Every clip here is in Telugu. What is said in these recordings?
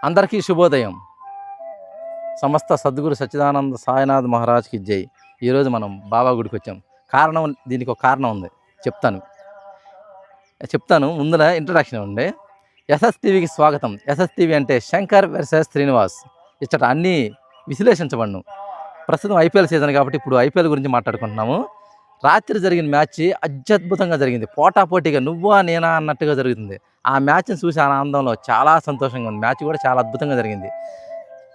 అందరికీ శుభోదయం. సమస్త సద్గురు సచ్చిదానంద సాయినాథ్ మహారాజ్కి జై. ఈరోజు మనం బాబా గుడికి వచ్చాం. దీనికి ఒక కారణం ఉంది, చెప్తాను. ముందర ఇంట్రడక్షన్ ఉండే. ఎస్ఎస్టీవీకి స్వాగతం. ఎస్ఎస్టీవీ అంటే శంకర్ వర్సెస్ శ్రీనివాస్. ఇచ్చట అన్నీ విశ్లేషించబడను. ప్రస్తుతం ఐపీఎల్ సీజన్ కాబట్టి ఇప్పుడు ఐపీఎల్ గురించి మాట్లాడుకుంటున్నాము. రాత్రి జరిగిన మ్యాచ్ అత్యద్భుతంగా జరిగింది. పోటాపోటీగా నువ్వా నేనా అన్నట్టుగా జరుగుతుంది. ఆ మ్యాచ్ని చూసి ఆనందంలో చాలా సంతోషంగా ఉంది. మ్యాచ్ కూడా చాలా అద్భుతంగా జరిగింది.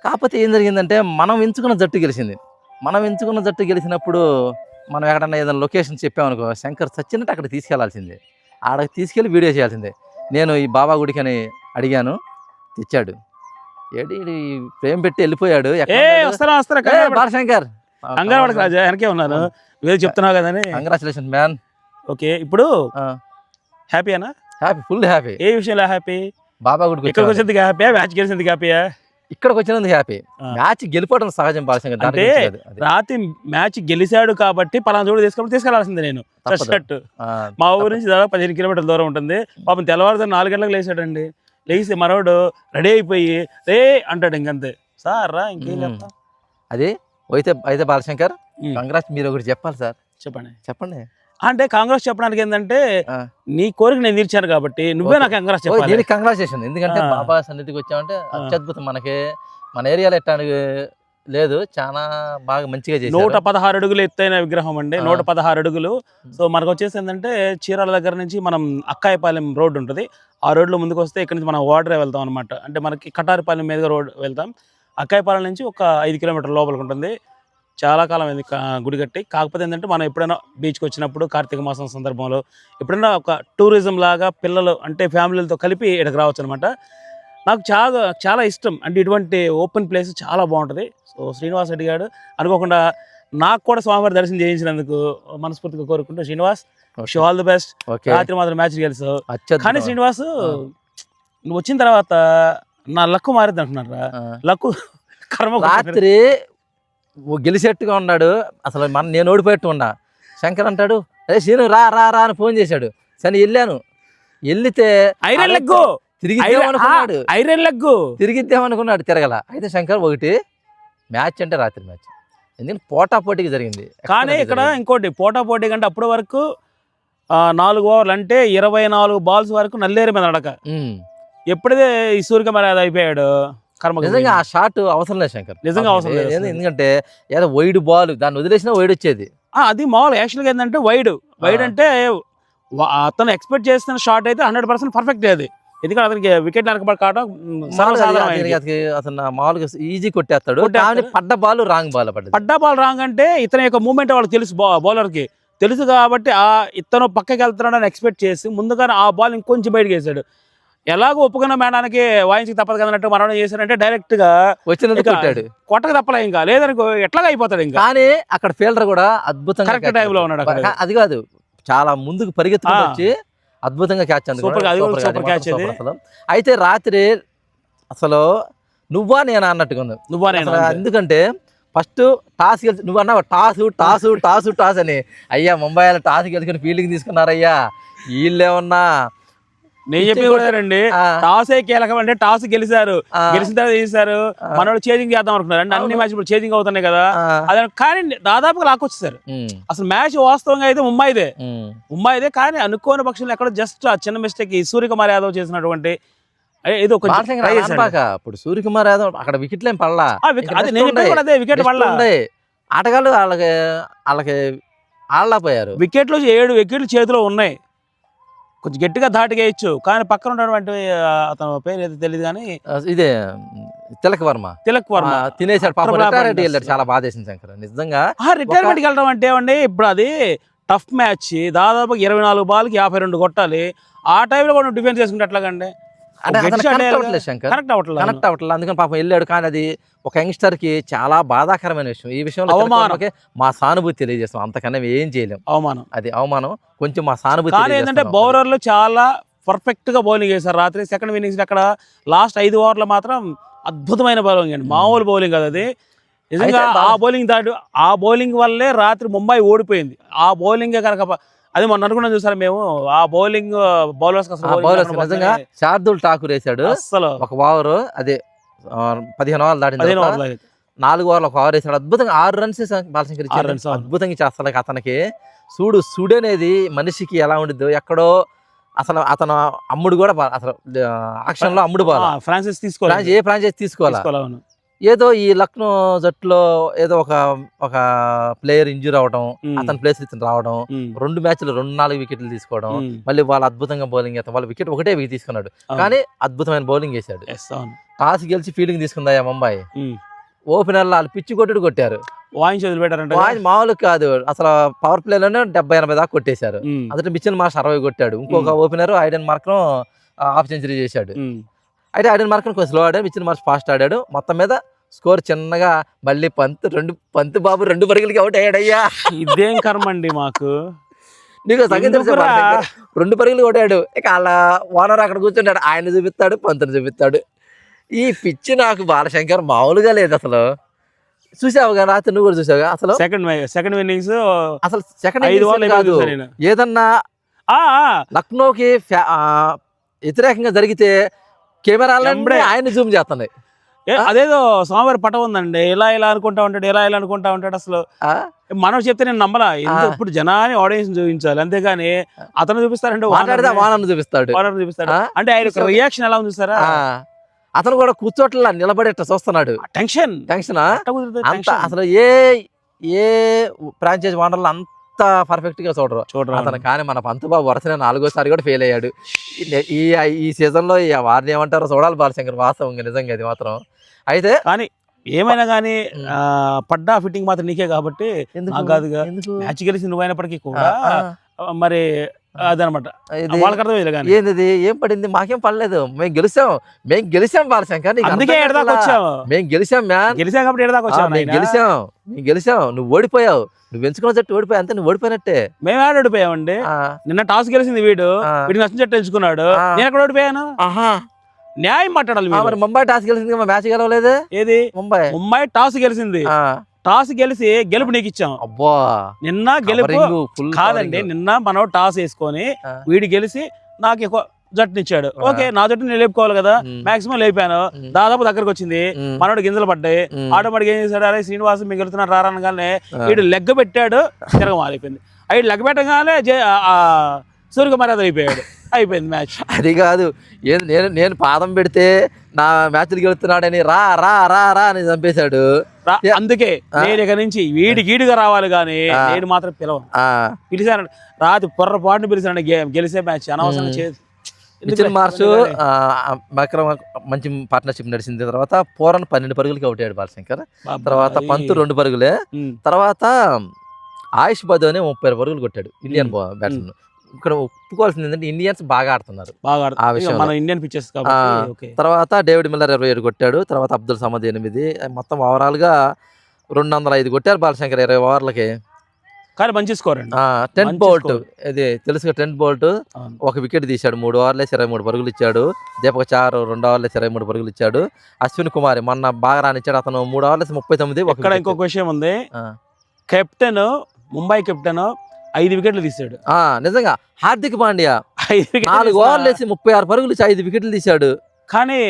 కాకపోతే ఏం జరిగిందంటే మనం ఎంచుకున్న జట్టు గెలిచింది. మనం ఎంచుకున్న జట్టు గెలిచినప్పుడు మనం ఎక్కడన్నా ఏదైనా లొకేషన్ చెప్పామనుకో, శంకర్ సచ్చినట్టు అక్కడ తీసుకెళ్లాల్సిందే. ఆడకి తీసుకెళ్ళి వీడియో చేయాల్సిందే. నేను ఈ బాబా గుడికి అని అడిగాను, తెచ్చాడు. ఏడి ప్రేమ పెట్టి వెళ్ళిపోయాడు. బాలశంకర్ వెనకే ఉన్నాను, వేరే చెప్తున్నావు కదా. Congratulation man. ఓకే, ఇప్పుడు హ్యాపీనా? Happy, full happy. ఏ విషయంలో హ్యాపీ? బాబా గుడికి ఇక్కడికి వచ్చింది హ్యాపీ, మ్యాచ్ గెలిచింది హ్యాపీయా? ఇక్కడికి వచ్చినందుకు హ్యాపీ. మ్యాచ్ గెలిపోవడం సహజం బాలశంకర్. అంటే రాత్రి మ్యాచ్ గెలిచాడు కాబట్టి పలానా చోటు తీసుకెళ్లాల్సిందే. నేను మా ఊరు నుంచి దాదాపు 15 కిలోమీటర్ల దూరం ఉంటుంది. పాపం తెల్లవారుతో 4 గంటలకు లేచాడండి. లేచి మనోడు రెడీ అయిపోయి రే అంటాడు. ఇంకంతే సార్ రా, ఇంకేం చెప్తా. అది అయితే బాలశంకర్ కంగ్రాట్స్. మీరు ఒకటి చెప్పాలి సార్. చెప్పండి. అంటే కాంగ్రెస్ చెప్పడానికి ఏంటంటే, నీ కోరిక నేను తీర్చాను కాబట్టి నువ్వే నాకు కాంగ్రెస్ చెప్పాలి. దీనికి కంగ్రాచులేషన్. ఎందుకంటే బాబా సన్నిధికి వచ్చామంటే అత్యద్భుతం. మన ఏరియాలో ఎట్టానికి లేదు, చాలా బాగా మంచిగా చేశారు. 116 అడుగులు ఎత్తైన విగ్రహం అండి, 116 అడుగులు. సో మనకు వచ్చేసి ఏంటంటే, చీరాల దగ్గర నుంచి మనం అక్కాయపాలెం రోడ్డు ఉంటుంది. ఆ రోడ్లో ముందుకు వస్తే ఇక్కడ నుంచి మనం ఓడరే వెళ్తాం అనమాట. అంటే మనకి కటారిపాలెం మీదుగా రోడ్ వెళ్తాం. అక్కాయపాలెం నుంచి ఒక 5 కిలోమీటర్ల లోపలికి ఉంటుంది. చాలా కాలం అయింది గుడి కట్టి. కాకపోతే ఏంటంటే, మనం ఎప్పుడైనా బీచ్కి వచ్చినప్పుడు కార్తీక మాసం సందర్భంలో ఎప్పుడైనా ఒక టూరిజం లాగా పిల్లలు అంటే ఫ్యామిలీలతో కలిపి ఇక్కడికి రావచ్చు అనమాట. నాకు చాలా ఇష్టం. అంటే ఇటువంటి ఓపెన్ ప్లేస్ చాలా బాగుంటుంది. సో శ్రీనివాస్ అడిగాడు, అనుకోకుండా నాకు కూడా స్వామివారి దర్శనం చేయించినందుకు మనస్ఫూర్తిగా కోరుకుంటూ, Srinivas wish all the best. రాత్రి మాత్రం మ్యాచ్ గెలిచావు. కానీ శ్రీనివాస్, నువ్వు వచ్చిన తర్వాత నా లక్కు మారింది అంటున్నారా? లక్కు కర్మ. రాత్రి గెలిచేట్టుగా ఉన్నాడు. అసలు నేను ఓడిపోయేట్టు ఉన్నా. శంకర్ అంటాడు, అదే శ్రీను రా రా రా అని ఫోన్ చేశాడు. సరే వెళ్తే ఐరన్ లెగ్ తిరిగిద్దామనుకున్నాడు. ఐరన్ లెగ్ తిరిగిద్దామనుకున్నాడు, తిరగల. అయితే శంకర్ ఒకటి మ్యాచ్ అంటే రాత్రి మ్యాచ్, ఎందుకంటే పోటాపోటీకి జరిగింది. కానీ ఇక్కడ ఇంకోటి పోటాపోటీ కంటే అప్పటి వరకు 4 ఓవర్లు అంటే 24 బాల్స్ వరకు నల్లేరు మీద నడక. ఎప్పుడైతే ఈ సూర్యకుమార్ అయిపోయాడు, నిజంగా ఆ షాట్ అవసరం లేదు శంకర్, నిజంగా అవసరం లేదు. ఎందుకంటే ఏదో వైడ్ బాల్, దాన్ని వదిలేసినా వైడ్ వచ్చేది. అది మామూలు. యాక్చువల్గా ఏంటంటే వైడ్ అంటే అతను ఎక్స్పెక్ట్ చేస్తున్న షాట్ అయితే 100% పర్ఫెక్ట్. అది ఎందుకంటే అతనికి వికెట్ కావడం అతను మామూలుగా ఈజీ కొట్టేస్తాడు. పడ్డ బాల్ రాంగ్ అంటే ఇతని యొక్క మూమెంట్ వాళ్ళకి తెలుసు, బౌలర్కి తెలుసు. కాబట్టి ఇతను పక్కకి వెళ్తున్నాడని ఎక్స్పెక్ట్ చేసి ముందుగానే ఆ బాల్ ఇంకొంచెం బయటకు వేసాడు. ఎలాగో ఒప్పుకున్న మేడానికి వాయించి తప్పదు కదన్నట్టు మనం చేశారంటే డైరెక్ట్ గా కొట్టక తప్పలే. ఇంకా లేదనుకో ఎట్లాగా అయిపోతాడు. ఇంకా కానీ అక్కడ ఫీల్డర్ కూడా అద్భుతంగా కరెక్ట్ టైంలో ఉన్నాడు. అది కాదు, చాలా ముందుకు పరిగెత్తుకుంటూ వచ్చి అద్భుతంగా క్యాచ్ సూపర్ క్యాచ్. అయితే రాత్రి అసలు నువ్వా నేనా అన్నట్టుగా ఉంది. నువ్వా నేనా? ఎందుకంటే ఫస్ట్ టాస్ గెలిచి నువ్వు అన్నావు టాస్ అని. అయ్యా ముంబై టాస్ గెలుచుకుని ఫీల్డింగ్ తీసుకున్నారయ్యా. వీళ్ళేమన్నా నేను చెప్పి కూడా రండి, టాసే కీలకం. అంటే టాస్ గెలిచారు, గెలిచిన తర్వాత చేశారు. మనోళ్ళు చేజింగ్ చేద్దాం అనుకున్నారు. అంటే అన్ని మ్యాచ్ ఇప్పుడు చేజింగ్ అవుతున్నాయి కదా. అదే కానీ దాదాపుగా లాక్కొచ్చేసారు. అసలు మ్యాచ్ వాస్తవంగా అయితే ముంబైదే. కానీ అనుకోని పక్షంలో ఎక్కడో జస్ట్ ఆ చిన్న మిస్టేక్ ఈ సూర్యకుమార్ యాదవ్ చేసినటువంటి ఏదో ఇప్పుడు సూర్యకుమార్ యాదవ్ అక్కడ వికెట్లు ఏం పడలా. వికెట్ పడలా. ఆటగాళ్ళు వాళ్ళకి ఆడలేకపోయారు. వికెట్లు 7 వికెట్లు చేతిలో ఉన్నాయి. కొంచెం గట్టిగా ధాటిగేయచ్చు. కానీ పక్కన ఉన్నటువంటి అతను పేరు ఏదో తెలియదు, కానీ ఇదే తిలక్ వర్మ తినేసాడు. చాలా బాధ వేసింది శంకర్ నిజంగా. రిటైర్మెంట్కి వెళ్ళడం అంటే ఏమండి, ఇప్పుడు అది టఫ్ మ్యాచ్. దాదాపు 24 బాల్కి 52 కొట్టాలి. ఆ టైంలో కూడా డిఫెన్స్ చేసుకుంటే ఎట్లాగండి? కనెక్ట్ అవ్వట్లేదు. అందుకని పాపం వెళ్ళాడు. కానీ అది ఒక యంగ్స్టర్ కి చాలా బాధాకరమైన విషయం. ఈ విషయంలో మా సానుభూతి తెలియజేస్తాం, అంతకన్నా ఏం చేయలేం. అవమానం కొంచెం మా సానుభూతి. కానీ ఏంటంటే బౌలర్లు చాలా పర్ఫెక్ట్ గా బౌలింగ్ చేశారు రాత్రి. సెకండ్ ఇన్నింగ్స్ అక్కడ లాస్ట్ 5 ఓవర్లు మాత్రం అద్భుతమైన బౌలింగ్ అండి, మామూలు బౌలింగ్ కదా అది. నిజంగా ఆ బౌలింగ్ వల్లే రాత్రి ముంబై ఓడిపోయింది. ఆ బౌలింగ్ కనుక అది మొన్న అనుకున్నాం చూసారు మేము, ఆ బౌలింగ్ బౌలర్స్ నిజంగా శార్దుల్ ఠాకూర్ వేసాడు అసలు ఒక ఓవర్. అదే 15 ఓవర్లు దాటిన 15 తర్వాత ఓవర్లు దాకా. 4 ఓవర్లు ఒక ఓవర్ వేసాడు. అద్భుతంగా 6 రన్స్ బాలశంకర్ 6 ఇచ్చాడు. runs, అవును. అద్భుతంగా చేస్తాడు అతనికి. సుడు అనేది మనిషికి ఎలా ఉండిద్దో ఎక్కడో అసలు అతను అమ్ముడు కూడా అసలు ఆక్షన్ లో అమ్ముడు పోవాలి. ఫ్రాన్సిస్ తీసుకోవాలి, ఏ ఫ్రాంచైజ్ తీసుకోవాలి. అవును. ఏదో ఈ లక్నో జట్టులో ఏదో ఒక ప్లేయర్ ఇంజూర్ అవడం, అతని ప్లేస్ ఇతను రావడం, 2 మ్యాచ్లు 4 వికెట్లు తీసుకోవడం, మళ్ళీ వాళ్ళు అద్భుతంగా బౌలింగ్ వేస్తాం. వాళ్ళ వికెట్ ఒకటే తీసుకున్నాడు, కానీ అద్భుతమైన బౌలింగ్ వేశాడు. టాస్ గెలిచి ఫీల్డింగ్ తీసుకుందా ముంబై. ఓపెనర్ వాళ్ళు పిచ్చి కొట్టారు, వాయించి వదిలిపెట్టారంట. మామూలు కాదు అసలు. పవర్ ప్లే లోనే 70-80 దాకా కొట్టేశారు. అతను మిచెల్ మార్ష్ 60 కొట్టాడు. ఇంకొక opener Aiden Markram half century చేశాడు. అయితే ఐడెన్ మార్క్రమ్ కొంచెం స్లో ఆడాడు, మిచెల్ మార్ష్ ఫాస్ట్ ఆడాడు. మొత్తం మీద స్కోర్ చిన్నగా మళ్ళీ పంత్ బాబు 2 పరుగులకి అవుట్ అయ్యాడయ్యా. ఇదేం కర్మ అండి మాకు. నీకు సంగతి తెలుసా? 2 పరుగులు కొట్టాడు. ఇక వాళ్ళ ఓనర్ అక్కడ కూర్చుంటాడు, ఆయన చూపిస్తాడు, పంతుని చూపిస్తాడు. ఈ పిచ్చి నాకు బాలశంకర్ మామూలుగా లేదు అసలు. చూసావుగా రాత్రి, నువ్వు కూడా చూసావుగా అసలు. సెకండ్ ఇన్నింగ్స్ అసలు సెకండ్ కాదు, ఏదన్నా లక్నోకి వ్యతిరేకంగా జరిగితే కెమెరాలన్నీ ఆయన జూమ్ చేస్తున్నాయి. అదేదో స్వామివారి పటం ఉందండి, ఇలా అనుకుంటా ఉంటాడు, ఇలా అనుకుంటా ఉంటాడు. అసలు మనం చెప్తే నేను నమ్మలా. ఇప్పుడు జనాన్ని ఆడియన్స్ చూపించాలి, అంతేగాని అతను చూపిస్తారంటే చూపిస్తాడు. అంటే ఆయన రియాక్షన్ ఎలా ఉంది చూస్తారా? అతను కూడా కూర్చోట్లా, నిలబడి చూస్తున్నాడు. టెన్షన్ అంత అసలు ఏ ఫ్రాంచైజ్ ఓనర్లు అంత పర్ఫెక్ట్ గా చూడరు అతను. కానీ మన పంతబాబు వరుసనే 4వ సారి కూడా ఫెయిల్ అయ్యాడు. ఈ సీజన్ లో వారిని ఏమంటారో చూడాలి బాలశంకర్, వాస్తవంగా నిజంగా అది మాత్రం. అయితే కానీ ఏమైనా కానీ పడ్డా ఫిట్టింగ్ మాత్రం నీకే కాబట్టి కాదుగా. మ్యాచ్ గెలిచి నువ్వు అయినప్పటికీ కూడా మరి అదనమాట వాళ్ళకి అర్థమైంది. కానీ ఏంది ఏం పడింది? మాకేం పడలేదు, మేము గెలిచాం బాలశంకర్. అందుకే ఎడదాకా వచ్చాము, మేము గెలిచాం కాబట్టి ఎడదాకా వచ్చాము. గెలిచాం, నువ్వు ఓడిపోయావు. నువ్వు ఎంచుకున్న జట్టు ఓడిపోయా, అంతే, నువ్వు ఓడిపోయినట్టే. మేము ఆడ ఓడిపోయామండి. నిన్న టాస్ గెలిచింది వీడికి నచ్చిన జట్టు ఎంచుకున్నాడు, నేను ఎక్కడ ఓడిపోయాను? న్యాయం మాట్లాడాలి. మరి ముంబై టాస్ గెలిచింది, మ్యాచ్ గెలవలేదు. ఏది ముంబై టాస్ గెలిచింది, టాస్ గెలిచి గెలుపు నీకు ఇచ్చాం. అబ్బా, నిన్న గెలుపు కాదండి, నిన్న మనం టాస్ వేసుకొని వీడి గెలిచి నాకు ఎక్కువ జట్టునిచ్చాడు. ఓకే, నా జట్టు నేను లేపుకోవాలి కదా, మాక్సిమం లేపాను. దాదాపు దగ్గరకు వచ్చింది, మనోడు గింజలు పడ్డాయి. ఆటోమేటిక్ ఏం చేశాడు, అరే శ్రీనివాసం మిగులుతున్నారు రారనగానే వీడు లెగ్గ పెట్టాడు, తిరగ మారిపోయింది. వీడు లెగ్గ పెట్టగానే సూర్యకుమార్ అయిపోయింది మ్యాచ్. అది కాదు, నేను పాదం పెడితే నా మ్యాచ్లు గెలుస్తున్నాడని రా రా రా రా అని చంపేశాడు. అందుకే నేను ఇక నుంచి వీడిగా రావాలి కానీ నేను మాత్రం పిలిచాను. రాత్రి పొర్రపాటును పిలిచాను, గెలిచే మ్యాచ్ అనవసరంగా చేసి. మిచెల్ మార్ష్ మంచి పార్ట్నర్షిప్ నడిచింది. తర్వాత పోరన్ 12 పరుగులకి అవుట్ అయ్యాడు బాలశంకర్. తర్వాత పంత్ 2 పరుగులే. తర్వాత ఆయుష్ బదోని 30 పరుగులు కొట్టాడు, ఇండియన్ బ్యాట్స్మెన్. ఇక్కడ ఒప్పుకోవాల్సింది ఏంటంటే ఇండియన్స్ బాగా ఆడుతున్నారు ఆ విషయం. Indian pitches. తర్వాత డేవిడ్ మిల్లర్ 27 కొట్టాడు. తర్వాత అబ్దుల్ సమద్ 8. మొత్తం ఓవరాల్ గా 205 కొట్టారు బాలశంకర్ 20 ఓవర్లకి. కానీ మంచి స్కోర్ అండి. టెంట్ బౌల్ట్, ఇది తెలుసుగా, టెంట్ బౌల్ట్ 1 వికెట్ తీశాడు, 3 ఓవర్లేసి 23 పరుగులు ఇచ్చాడు. దీపక్ చార్ 2 ఓవర్లేసి 23 పరుగులు ఇచ్చాడు. అశ్విన్ కుమార్ మొన్న బాగా రానిచ్చాడు, అతను 3 ఓవర్లేసి 39. ఇక్కడ ఇంకొక విషయం ఉంది, కెప్టెన్ ముంబై కెప్టెన్ 5 వికెట్లు తీశాడు. నిజంగా హార్దిక్ పాండ్యా 4 ఓవర్లేసి 36 పరుగులు ఇచ్చి 5 వికెట్లు తీశాడు. కానీ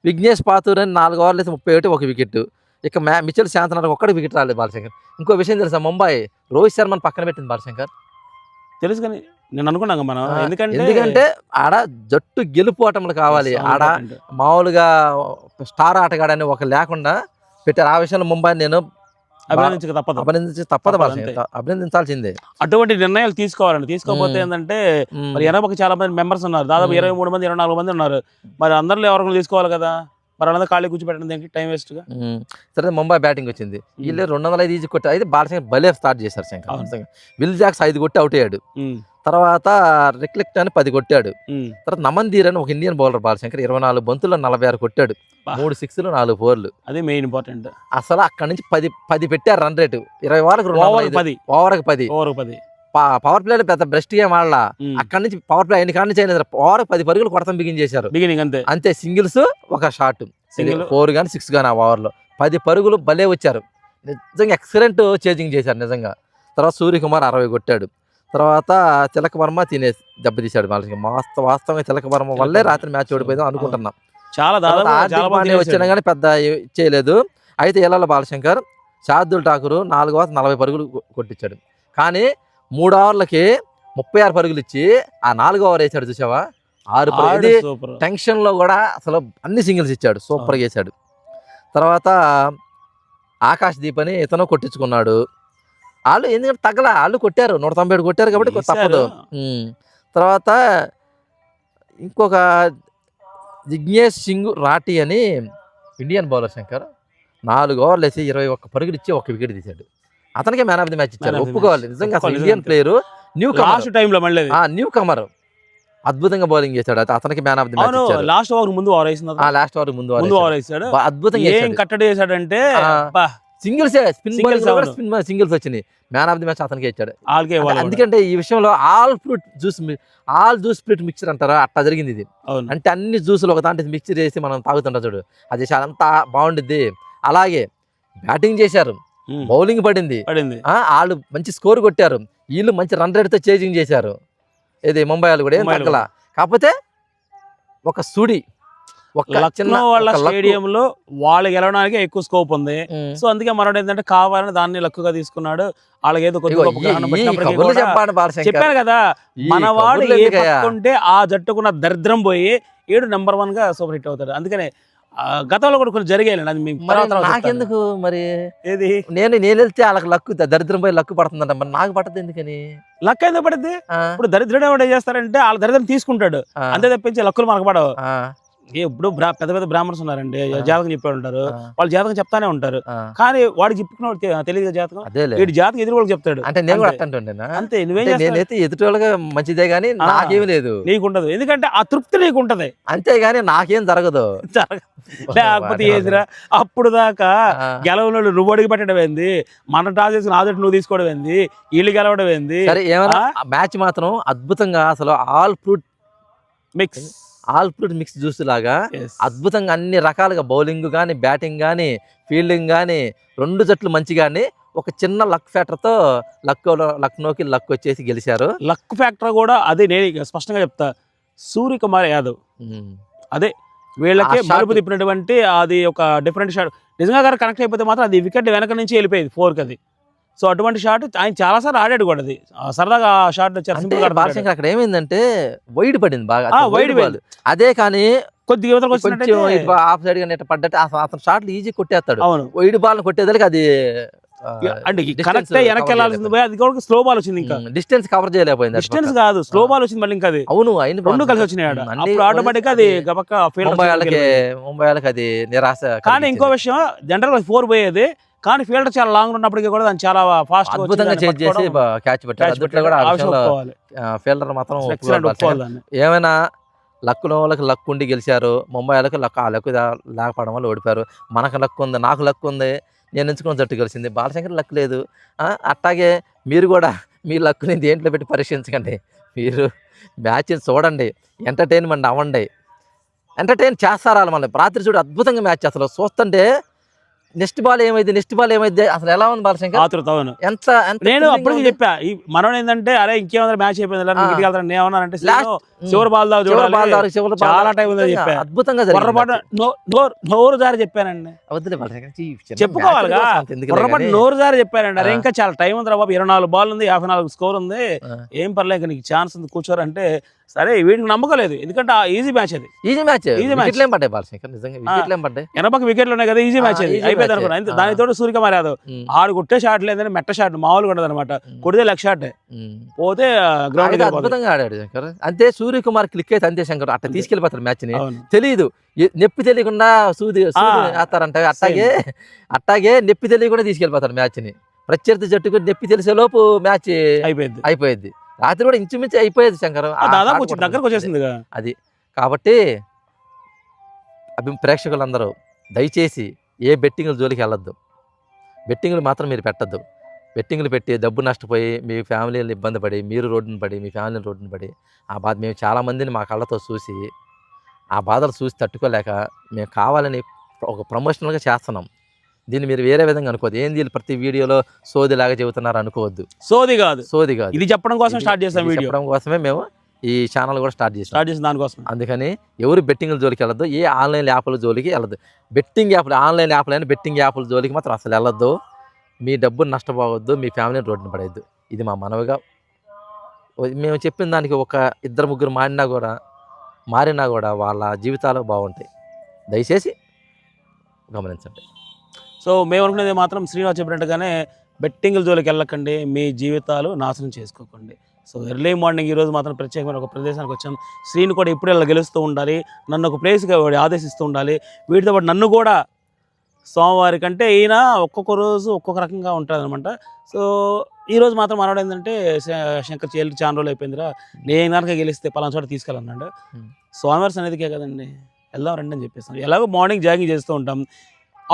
విఘ్నేష్ పాతూర్ అని 4 ఓవర్లేసి 31 1 వికెట్. ఇక మిచెల్ శాంతనర్ 1 వికెట్ రాలేదు బాలశంకర్. ఇంకో విషయం తెలుసా, ముంబై రోహిత్ శర్మని పక్కన పెట్టింది బాలశంకర్. తెలుసు కానీ నేను అనుకున్నాను మనం, ఎందుకంటే ఆడ జట్టు గెలుపోవటంలో కావాలి. ఆడ మామూలుగా స్టార్ ఆటగాడని ఒక లేకుండా పెట్టారు. ఆ విషయంలో ముంబై నేను అభినందించాల్సిందే. అటువంటి నిర్ణయాలు తీసుకోవాలండి. తీసుకోకపోతే ఏంటంటే మరి వెనక చాలా మంది మెంబర్స్ ఉన్నారు, దాదాపు 23 మంది 24 మంది ఉన్నారు. మరి అందరిలో ఎవరికైనా తీసుకోవాలి కదా, మరి అందరూ ఖాళీ కూర్చోబెట్టడం దేనికి, టైం వేస్ట్ గా. సరే, ముంబై బ్యాటింగ్ వచ్చింది, వీళ్ళు 205 ఈజీ కొట్టి. అయితే బాలశంకర్ భలే స్టార్ట్ చేశారు శంకర్. విల్ జాక్స్ 5 కొట్టి అవుట్ అయ్యాడు. తర్వాత రిక్లెక్ట్ అని 10 కొట్టాడు. తర్వాత నమన్దీర్ అని ఒక ఇండియన్ బౌలర్ బాలశంకర్ 24 బంతుల్లో 46 కొట్టాడు, 3 సిక్స్లు 4 ఫోర్లు. అది మెయిన్ ఇంపార్టెంట్. అసలు అక్కడ నుంచి 10 పెట్టారు రన్ రేటు. 20 ఓవర్లకు 10. పవర్ ప్లే పెద్ద బెస్ట్ గేమ్ ఆడలా. అక్కడ నుంచి పవర్ ప్లే ఎన్ని కాడ నుంచి అయినా ఓవర్ 10 పరుగులు కొడతాం బిగించేశారు. అంతే, సింగిల్స్, ఒక షాట్, 4 గానీ 6 గానీ ఆ ఓవర్లో 10 పరుగులు భలే వచ్చారు. నిజంగా ఎక్సలెంట్ చేజింగ్ చేశారు నిజంగా. తర్వాత సూర్యకుమార్ 60 కొట్టాడు. తర్వాత తిలక్ వర్మ దెబ్బతీశాడు బాలశంకర్. వాస్తవంగా తిలక్ వర్మ వల్లే రాత్రి మ్యాచ్ ఓడిపోయిందాం అనుకుంటున్నాం. చాలా దాదాపు హార్దిక్ చాలా పాండ్యా వచ్చినా కానీ పెద్ద చేయలేదు. అయితే ఇళ్ల బాలశంకర్ శార్దుల్ ఠాకూర్ 4 ఓవర్స్ 40 పరుగులు కొట్టించాడు. కానీ 3 ఓవర్లకి 36 పరుగులు ఇచ్చి ఆ 4 ఓవర్ వేసాడు చూసావా, 6 పరుగులు. సూపర్. టెన్షన్ లో కూడా అసలు అన్ని సింగిల్స్ ఇచ్చాడు, సూపర్ గా వేసాడు. తర్వాత ఆకాష్ దీప్ అని ఇతను కొట్టించుకున్నాడు. వాళ్ళు ఎందుకంటే తగ్గల, వాళ్ళు కొట్టారు 197 కొట్టారు కాబట్టి తప్పదు. తర్వాత ఇంకొక జిగ్నేష్ సింగ్ రాఠీ అని ఇండియన్ బౌలర్ శంకర్ 4 ఓవర్లు వేసి 21 పరుగులు ఇచ్చి 1 వికెట్ తీశాడు. అతనికే మ్యాన్ ఆఫ్ ది మ్యాచ్ ఇచ్చారు. ఒప్పుకోవాలి నిజంగా. అసలు ఇండియన్ ప్లేయర్ న్యూ కమర్ అద్భుతంగా బౌలింగ్ చేశాడు. అతనికి మ్యాన్ ఆఫ్ ది మ్యాచ్ ఇచ్చారు. లాస్ట్ ఓవర్ ముందు ఓవర్ వేసాడు. అద్భుతంగా ఏం కట్టడి చేశాడంటే సింగిల్స్ సింగిల్స్ వచ్చినాయి. మ్యాన్ ఆఫ్ ది మ్యాచ్ అతనికి ఇచ్చాడు. ఎందుకంటే ఈ విషయంలో ఆల్ జ్యూస్ ఫ్రూట్ మిక్చర్ అంటారా, అట్లా జరిగింది ఇది. అంటే అన్ని జ్యూసులు ఒక దాంట్లో మిక్చర్ చేసి మనం తాగుతుంటాం చూడు, అది చాలా అంతా బాగుండిద్ది. అలాగే బ్యాటింగ్ చేశారు, బౌలింగ్ పడింది, వాళ్ళు మంచి స్కోర్ కొట్టారు, వీళ్ళు మంచి రన్ రేట్ తో చేజింగ్ చేశారు. ఇది ముంబై వాళ్ళు కూడా ఏం తగ్గల. కాకపోతే ఒక సుడి స్టేడియంలో వాళ్ళు గెలవడానికి ఎక్కువ స్కోప్ ఉంది. సో అందుకే మనోడు ఏంటంటే కావాలని దాన్ని లక్కుగా తీసుకున్నాడు. వాళ్ళకి ఏదో చెప్పాను కదా, మన వాడు ఏ పట్టుకుంటే ఆ జట్టుకున్న దరిద్రం పోయి 7 నెంబర్ 1 గా సూపర్ హిట్ అవుతాడు. అందుకనే గతంలో కూడా కొన్ని జరిగాయి. నాకెందుకు మరి ఏది నేను వెళ్తే వాళ్ళకి లక్కు దరిద్రం పోయి లక్కు పడుతుందంట, మరి నాకు పట్టదు ఎందుకని? లక్ ఎందుకు పడుద్ది? ఇప్పుడు దరిద్రుడు ఏం చేస్తారంటే వాళ్ళ దరిద్రం తీసుకుంటాడు, అంతే తప్పించి లక్కులు మనకు పడవు. ఇప్పుడు పెద్ద పెద్ద బ్రాహ్మణ్స్ ఉన్నారండి, జాతకం చెప్పే ఉంటారు, వాళ్ళు జాతకం చెప్తానే ఉంటారు. కానీ వాడికి చెప్పుకున్న తెలియదు జాతకం, వీడి జాతకం ఎదురు వాళ్ళకి చెప్తాడు. అంటే నేను అంతే, నేనైతే ఎదుటి వాళ్ళకి మంచిదే గానీ నాకేమి లేదు, నీకుండదు. ఎందుకంటే ఆ తృప్తి నీకుంటది, అంతేగాని నాకేం జరగదు. లేకపోతే ఏదిరా అప్పుడు దాకా గెలవనోళ్ళు నువ్వు అడిగి పెట్టడం ఏంది, మన టాస్ చేసుకుని ఆదటి నువ్వు తీసుకోవడం ఏంది, వీళ్ళు గెలవడం ఏంది. మ్యాచ్ మాత్రం అద్భుతంగా అసలు ఆల్ ఫ్రూట్ మిక్స్ జ్యూస్ లాగా అద్భుతంగా అన్ని రకాలుగా బౌలింగ్ కానీ, బ్యాటింగ్ కానీ, ఫీల్డింగ్ కానీ, 2 జట్లు మంచిగాని ఒక చిన్న లక్ ఫ్యాక్టర్ తో లక్నోకి లక్ వచ్చేసి గెలిచారు. లక్ ఫ్యాక్టర్ కూడా అదే, నేను స్పష్టంగా చెప్తా, సూర్యకుమార్ యాదవ్ అదే వీళ్ళకి మలుపు తిప్పినటువంటి అది ఒక డిఫరెంట్ షాట్. నిజంగా గారు కనెక్ట్ అయిపోతే మాత్రం అది వికెట్ వెనక నుంచి వెళ్ళిపోయేది 4కి అది. సో అటువంటి షాట్ ఆయన చాలా సార్లు ఆడాడు కూడా, అది సరదాగా షాట్ వచ్చారు. అక్కడ ఏమైందంటే వైడ్ పడింది బాగా, వైడ్ బాల్ అదే, కానీ కొద్దిగా ఆఫ్ సైడ్ గా పడ్డట్టు అతను షాట్లు ఈజీ కొట్టేస్తాడు. వైడ్ బాల్ కొట్టేదానికి అది అంటే కనెక్ట్ వెనక్కి వెళ్ళాల్సింది పోయి అది కూడా స్లో బాల్ వచ్చింది, ఇంకా డిస్టెన్స్ కవర్ చేయలేకపోయింది. డిస్టెన్స్ కాదు, స్లో బాల్ వచ్చింది మళ్ళీ. ఇంకా అది అవును, 2 కలిసి వచ్చినాయి ఆటోమేటిక్ అది ముంబై వాళ్ళకి అది నిరాశ. కానీ ఇంకో విషయం, జనరల్ 4 పోయేది, కానీ ఫీల్డర్ చాలా లాంగ్ ఉన్నప్పటికీ కూడా దాన్ని చాలా ఫాస్ట్ అద్భుతంగా చేంజ్ చేసి క్యాచ్ పెట్టారు. ఫీల్డర్ మాత్రం ఏమైనా లక్కులో వాళ్ళకి లక్ ఉండి గెలిచారు, ముంబై వాళ్ళకి ఆ లక్కు లేకపోవడం వల్ల ఓడిపోయారు. మనకు లక్కు ఉంది, నాకు లక్కు ఉంది, నేను ఎంచుకున్న జట్టు కలిసింది, బాలశంకర్ లక్ లేదు. అట్టాగే మీరు కూడా మీ లక్కుని దేంట్లో పెట్టి పరీక్షించకండి, మీరు మ్యాచ్ చూడండి, ఎంటర్టైన్మెంట్ అవ్వండి, ఎంటర్టైన్ చేస్తారు వాళ్ళు. మళ్ళీ రాత్రి చూడు అద్భుతంగా మ్యాచ్, అసలు చూస్తుంటే నెక్స్ట్ బాల్ ఏమైంది అసలు ఎలా ఉంది బాలశంకర్? ఎంత నేను అప్పటికి చెప్పా, ఈ మనం ఏంటంటే అరే ఇంకేమన్నా మ్యాచ్ అయిపోయింది నేను ఏమన్నానంటే చివరి బాల్ చాలా టైం ఉందని చెప్పా. అద్భుతంగా నోరు జారి చెప్పానండి, చెప్పుకోవాలిగా, నోరు జారి చెప్పానండి. అరే ఇంకా చాలా టైం ఉంది రా బాబు, 24 బాల్ ఉంది, 54 స్కోర్ ఉంది, ఏం పర్లేదు ఇంకా నీకు ఛాన్స్ ఉంది కూర్చోరంటే, సరే వీడికి నమ్మకలేదు. ఎందుకంటే ఈజీ మ్యాచ్ అది, ఈజీ మ్యాచ్ పడ్డాయి బాలశంకర్, నిజంగా పడ్డాయి, 80 వికెట్లు ఉన్నాయి కదా, ఈజీ మ్యాచ్ అది అయిపోయింది అనుకున్నా. దానితో సూర్యకుమార్ యాదవ్ ఆడు కొట్టే షాట్ లేదని మెట్ట షాట్ మామూలుగా ఉండదు అనమాట, కొడితే లెగ్ షాట్ పోతే గ్రౌండ్ అద్భుతంగా ఆడాడు శంకర్. అంతే సూర్యకుమార్ క్లిక్ అయితే అంతే శంకర్, అట్లా తీసుకెళ్ళిపోతారు మ్యాచ్ ని. తెలియదు, నొప్పి తెలియకుండా వేస్తారంట, అట్టాగే నొప్పి తెలియకుండా తీసుకెళ్ళిపోతారు మ్యాచ్ ని. ప్రత్యర్థి జట్టుకు నొప్పి తెలిసే లోపు మ్యాచ్ అయిపోయింది. రాత్రి కూడా ఇంచుమించు అయిపోయేది శంకర్, దగ్గరకు వచ్చేసింది అది. కాబట్టి ప్రేక్షకులందరూ దయచేసి ఏ బెట్టింగ్ల జోలికి వెళ్ళొద్దు, బెట్టింగ్లు మాత్రం మీరు పెట్టద్దు. బెట్టింగ్లు పెట్టి డబ్బు నష్టపోయి మీ ఫ్యామిలీని ఇబ్బంది పడి, మీరు రోడ్డును పడి, మీ ఫ్యామిలీని రోడ్డును పడి, ఆ బాధ మేము చాలామందిని మా కళ్ళతో చూసి ఆ బాధలు చూసి తట్టుకోలేక మేము కావాలని ఒక ప్రమోషనల్గా చేస్తున్నాం. దీన్ని మీరు వేరే విధంగా అనుకోవద్దు. ఏంది ప్రతి వీడియోలో సోదిలాగా చెబుతున్నారు అనుకోవద్దు, సోది కాదు, ఇది చెప్పడం కోసం స్టార్ట్ చేసాం, చెప్పడం కోసమే మేము ఈ ఛానల్ కూడా స్టార్ట్ చేసిన దానికోసం. అందుకని ఎవరు బెట్టింగ్ల జోలికి వెళ్ళొద్దు, ఏ ఆన్లైన్ యాప్ల జోలికి వెళ్ళదు. బెట్టింగ్ యాప్లు ఆన్లైన్ యాప్లైనా బెట్టింగ్ యాప్ల జోలికి మాత్రం అసలు వెళ్ళొద్దు. మీ డబ్బును నష్టపోవద్దు, మీ ఫ్యామిలీని రోడ్డున పడేయద్దు. ఇది మా మనవిగా. మేము చెప్పిన దానికి ఒక 2-3 మారినా కూడా వాళ్ళ జీవితాలు బాగుంటాయి. దయచేసి గమనించండి. సో మేము అనుకునేది మాత్రం శ్రీనివాస్ చెప్పినట్టుగానే బెట్టింగ్ల జోలికి వెళ్ళకండి, మీ జీవితాలు నాశనం చేసుకోకండి. సో ఎర్లీ మార్నింగ్ ఈరోజు మాత్రం ప్రత్యేకమైన ఒక ప్రదేశానికి వచ్చాం. శ్రీని కూడా ఇప్పుడు ఇలా గెలుస్తూ ఉండాలి, నన్ను ఒక ప్లేస్గా ఆదేశిస్తూ ఉండాలి. వీటితో పాటు నన్ను కూడా సోమవారి కంటే ఈయన ఒక్కొక్క రోజు ఒక్కొక్క రకంగా ఉంటుంది అనమాట. సో ఈరోజు మాత్రం మనవాడు ఏంటంటే శంకర్ చేయాలి చాలా రోజులు అయిపోయిందిరా, నేను కనుక గెలిస్తే పలానా చోట తీసుకెళ్ళన్నాడు. సోమవారం అనేదికే కదండి, వెళ్దాం రండి అని చెప్పేస్తాను. ఎలాగో మార్నింగ్ జాగింగ్ చేస్తూ ఉంటాం.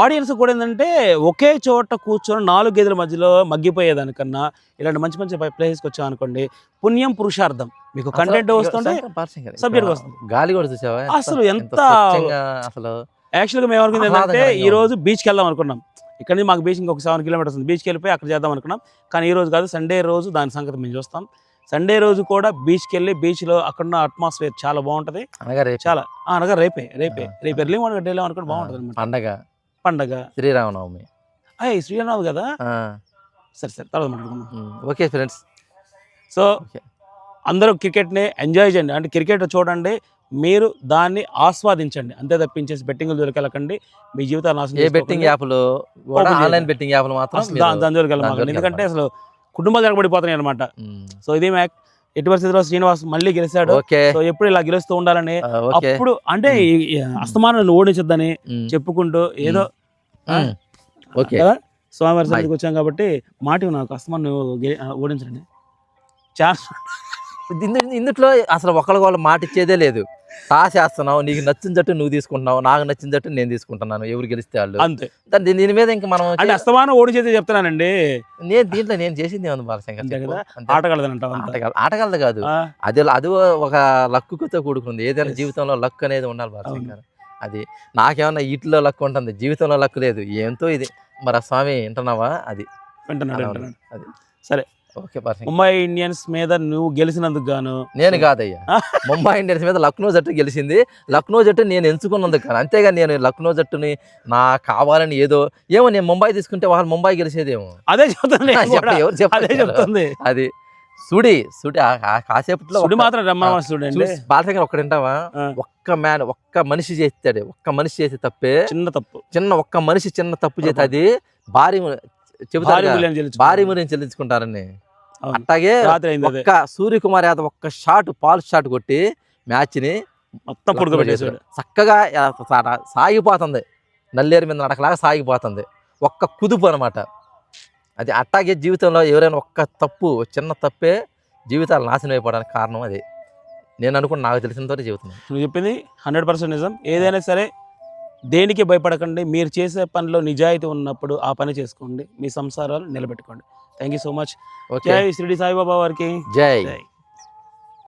ఆడియన్స్ కూడా ఏంటంటే ఒకే చోట కూర్చొని 4 గేదెల మధ్యలో మగ్గిపోయేదానికన్నా ఇలాంటి మంచి మంచి ప్లేసెస్కి వచ్చాం అనుకోండి, పుణ్యం పురుషార్థం. మీకు కంటెంట్ వస్తుంటే సబ్జెక్ట్ వస్తుంది. గాలి కూడా చూసావా అసలు ఎంత అసలు. యాక్చువల్గా మేము అనుకుంది ఏంటంటే ఈ రోజు బీచ్కి వెళ్దాం అనుకున్నాం. ఇక్కడ నుంచి మాకు బీచ్ ఇంకొక 7 కిలోమీటర్స్ ఉంది. బీచ్కి వెళ్ళిపోయి అక్కడ చేద్దాం అనుకున్నాం. కానీ ఈ రోజు కాదు, సండే రోజు దాని సంగతి మేము చూస్తాం. సండే రోజు కూడా బీచ్కి వెళ్ళి బీచ్లో అక్కడున్న అట్మాస్ఫియర్ చాలా బాగుంటుంది. చాలా అనగా రేపు ఎర్లీ మార్నింగ్ వెళ్ళాం అనుకుంటే బాగుంటుంది. పండగ శ్రీరామనవమి. శ్రీరామనవమి కదా. సరే తర్వాత మాట్లాడుకుందాం. Okay friends. సో అందరూ క్రికెట్ని ఎంజాయ్ చేయండి, అంటే క్రికెట్ చూడండి, మీరు దాన్ని ఆస్వాదించండి, అంతే తప్పించేసి బెట్టింగ్ జోలికి వెళ్ళకండి, మీ జీవితాలు నాశనం. ఏ బెట్టింగ్ యాప్లు కూడా ఆన్లైన్ బెట్టింగ్ యాప్లు మాత్రం దాని జోలికి వెళ్ళమాకండి, ఎందుకంటే అసలు కుటుంబాలు జరగబడిపోతున్నాయి అనమాట. సో ఇది ఎట్టి పరిస్థితిలో శ్రీనివాస్ మళ్ళీ గెలిచాడు. సో ఎప్పుడు ఇలా గెలుస్తూ ఉండాలని, అప్పుడు అంటే అస్తమానాన్ని ఓడించొద్దని చెప్పుకుంటూ ఏదో కదా స్వామివారి సన్నిధికి వచ్చాం కాబట్టి మాట నాకు అస్తమానం ఓడించండి. ఇందులో అసలు ఒకళ్ళు మాట ఇచ్చేదే లేదు. చేస్తున్నావు, నీకు నచ్చిన జట్టు నువ్వు తీసుకుంటున్నావు, నాకు నచ్చిన జట్టు నేను తీసుకుంటున్నాను, ఎవరు గెలిస్తే వాళ్ళు అంతే. దీని మీద ఇంకా మనం అస్తమానం ఓడించేది చెప్తున్నానండి. దీంట్లో నేను చేసింది ఏముంది బాలశంకర్, ఆటగాళ్ళది కాదు, అది ఒక లక్కుతో కూడుకుంది. ఏదైనా జీవితంలో లక్ అనేది ఉండాలి బాలశంకర్. అది నాకేమన్నా వీటిలో లక్ ఉంటుంది, జీవితంలో లక్ లేదు. ఏంతో ఇది మరి ఆ స్వామి వింటున్నావా? అది వింటున్నాడు. అది సరే. ముంబై ఇండియన్స్ మీద నువ్వు గెలిచినందుకు గాను. నేను కాదయ్యా, ముంబై ఇండియన్స్ మీద లక్నో జట్టు గెలిచింది. లక్నో జట్టు నేను ఎంచుకున్నందుకు కానీ, అంతేగా నేను లక్నో జట్టుని నా కావాలని ఏమో నేను ముంబై తీసుకుంటే వాళ్ళు ముంబై గెలిచేదేమో. అదే చెప్తుంది, ఎవరు చెప్తుంది అది. సుడి కాసేపట్లో మాత్రం రమ్మని చూడండి బాలశంకర్. ఒక్కడు వింటావా, ఒక్క మనిషి చేస్తాడు, ఒక్క మనిషి చేసే తప్పే, ఒక్క మనిషి చిన్న తప్పు చేస్తే అది భారీ భారీ మూల్యం చెల్లించుకుంటారని. అట్లాగే ఒక్క సూర్యకుమార్ యాదవ్ ఒక్క పాల్ షాట్ కొట్టి మ్యాచ్ ని మొత్తం పొడుగుపెట్టేసాడు. చక్కగా సాగిపోతుంది, నల్లేరు మీద నడకలాగా సాగిపోతుంది. ఒక్క కుదుపు అనమాట అది. అట్టాగే జీవితంలో ఎవరైనా ఒక్క తప్పు, చిన్న తప్పే జీవితాలు నాశనం అయిపోవడానికి కారణం. అది నేను అనుకున్న, నాకు తెలిసినంత జీవితం. నువ్వు చెప్పింది 100% నిజం. ఏదైనా సరే దేనికి భయపడకండి, మీరు చేసే పనిలో నిజాయితీ ఉన్నప్పుడు ఆ పని చేసుకోండి, మీ సంసారాలు నిలబెట్టుకోండి. Thank you so much. జై షిరిడి సాయిబాబా వారికి జై.